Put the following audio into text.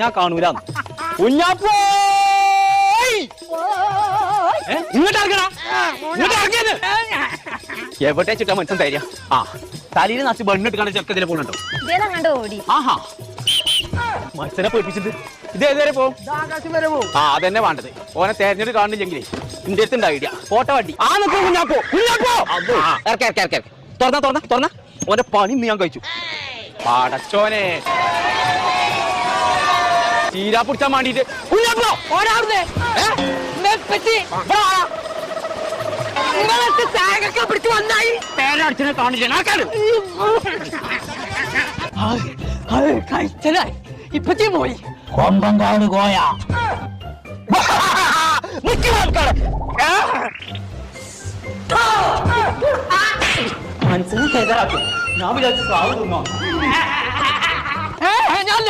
ഞാൻ കാണൂല. കുഞ്ഞാപ്പോ ഇങ്ങോട്ട് ഇറങ്ങണം. എവിടെ ചുറ്റാ മനസ്സിൽ തരിക. ആ തലയിൽ നച്ച് ബണ്ണിട്ട് കാണാൻ ചെറുക്കത്തിലെ പോകുന്നുണ്ടോ? ആഹാ മത്സരം പേടിപ്പിച്ചിട്ട് ഇത് ഏതുവരെ പോകും? ആ അതന്നെ വേണ്ടത്. ഓനെ തെരഞ്ഞെടുത്ത് കാണുന്നില്ലെങ്കിലേ ഇന്റെ അടുത്ത് ഉണ്ടാവില്ല. ഫോട്ടോ വണ്ടി ആ നിൽക്കും. കുഞ്ഞാപ്പോ തുറന്ന ഓന്റെ പണി ഇന്ന് ഞാൻ കഴിച്ചു. പടച്ചോനെ ചീരാ പിടിച്ചാൻ വേണ്ടിട്ട് കുഞ്ഞാപ്പോ പിടിച്ചു വന്നായി പേരടിച്ചിനെ കാണില്ല. കഴിച്ചതായി ഇപ്പച്ചി പോയി കൊമ്പങ്കാട് കോയ മനസ്സിന് ഞാൻ വിചാരിച്ചു സാധു തിന്നോ. ഞാൻ